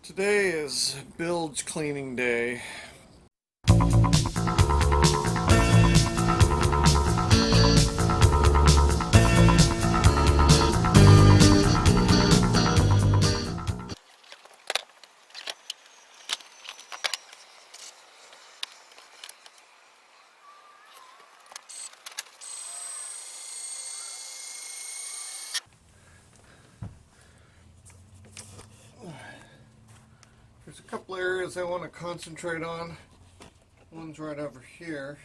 Today is bilge cleaning day. There's a couple areas I want to concentrate on. One's right over here.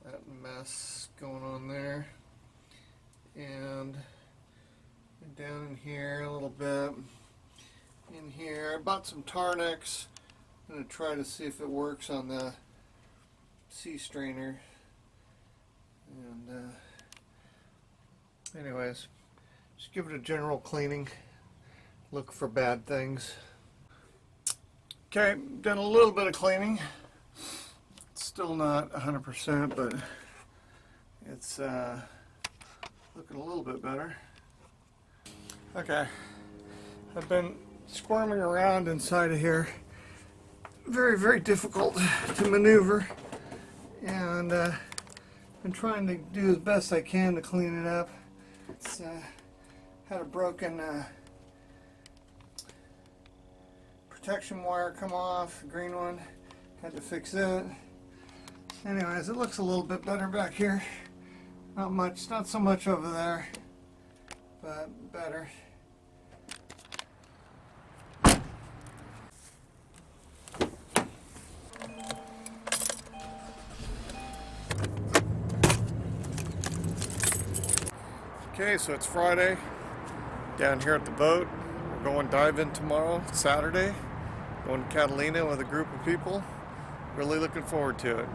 That mess going on there. And down in here a little bit. In here. I bought some Tarnex. I'm going to try to see if it works on the sea strainer. And anyways, just give it a general cleaning. Look for bad things. Okay, done a little bit of cleaning. It's still not 100%, but it's looking a little bit better. Okay, I've been squirming around inside of here. Very, very difficult to maneuver, and been trying to do as best I can to clean it up. It's had a broken protection wire come off, the green one, had to fix it. Anyways, it looks a little bit better back here. Not much, not so much over there, but better. Okay, so it's Friday, down here at the boat. We're going diving tomorrow, Saturday. Going to Catalina with a group of people. Really looking forward to it.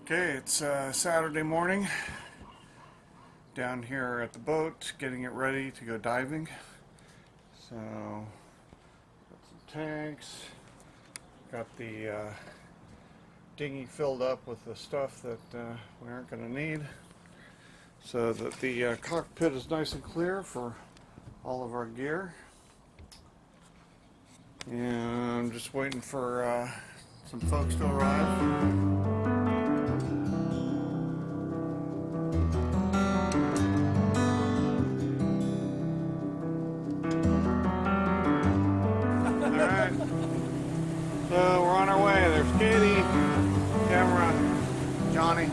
Okay, it's Saturday morning. Down here at the boat, getting it ready to go diving. So, got some tanks, got the dinghy filled up with the stuff that we aren't going to need, so that the cockpit is nice and clear for all of our gear. And I'm just waiting for some folks to arrive. So we're on our way. There's Katie, Camera, Johnny.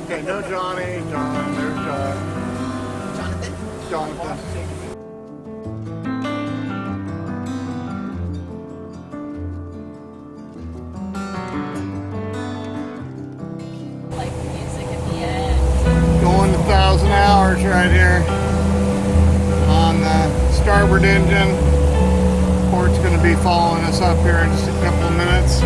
Okay, no Johnny, John. There's Jonathan. Like music at the end. Going 1,000 hours right here on the starboard engine. Port's going to be following us up here in just a couple of minutes.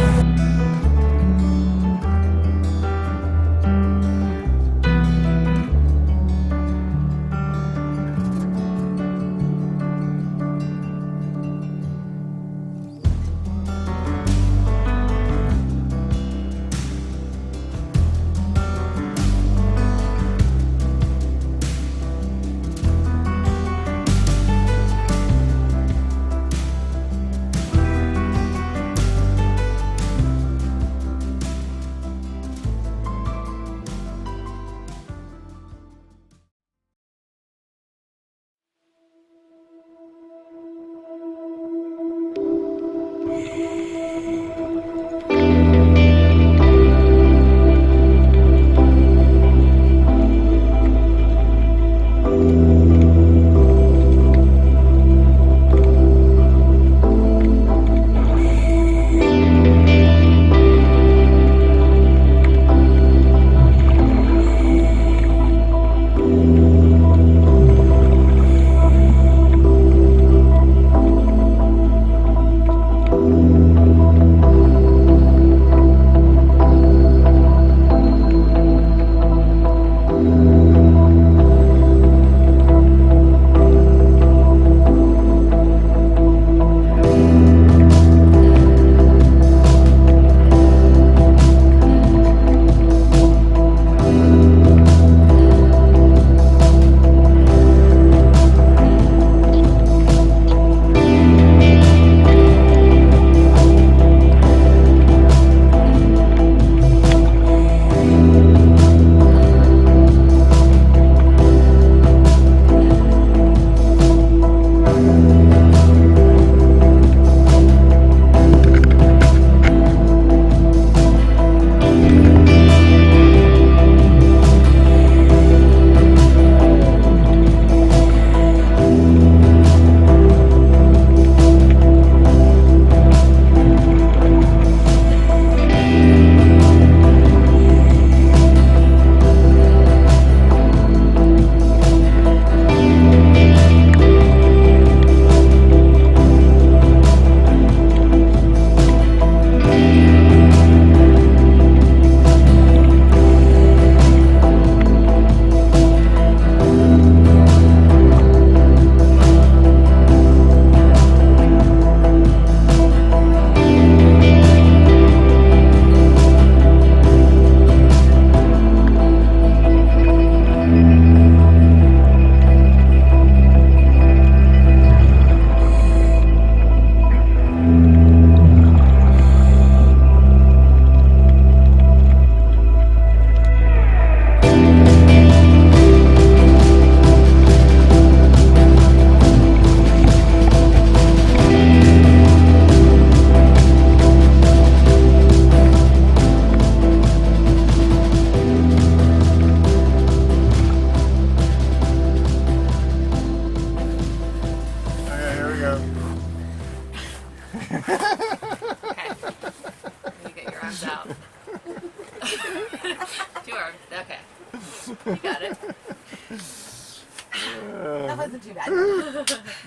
That wasn't too bad.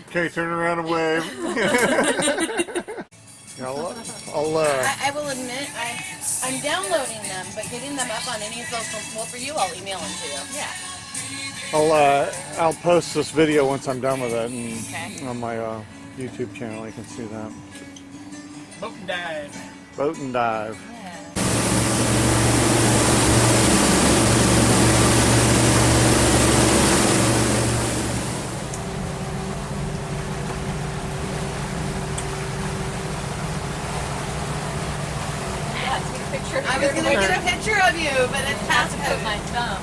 Okay, turn around and wave. I will admit, I'm downloading them, but getting them up on any social, well, for you, I'll email them to you. Yeah. I'll post this video once I'm done with it, and Okay. on my YouTube channel you can see that. Boat and dive. Boat and dive. Yeah, take a picture. I was going to get a picture of you, but it's past put my thumb.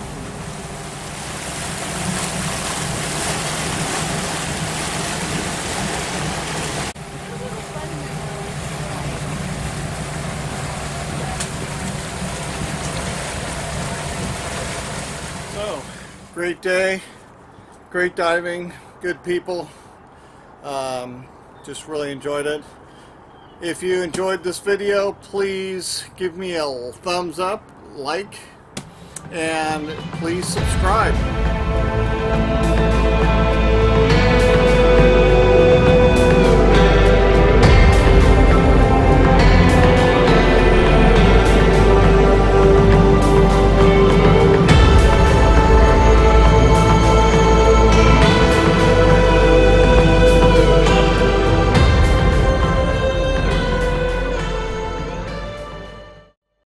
So, great day, great diving, good people. Just really enjoyed it. If you enjoyed this video, please give me a thumbs up, like, and please subscribe.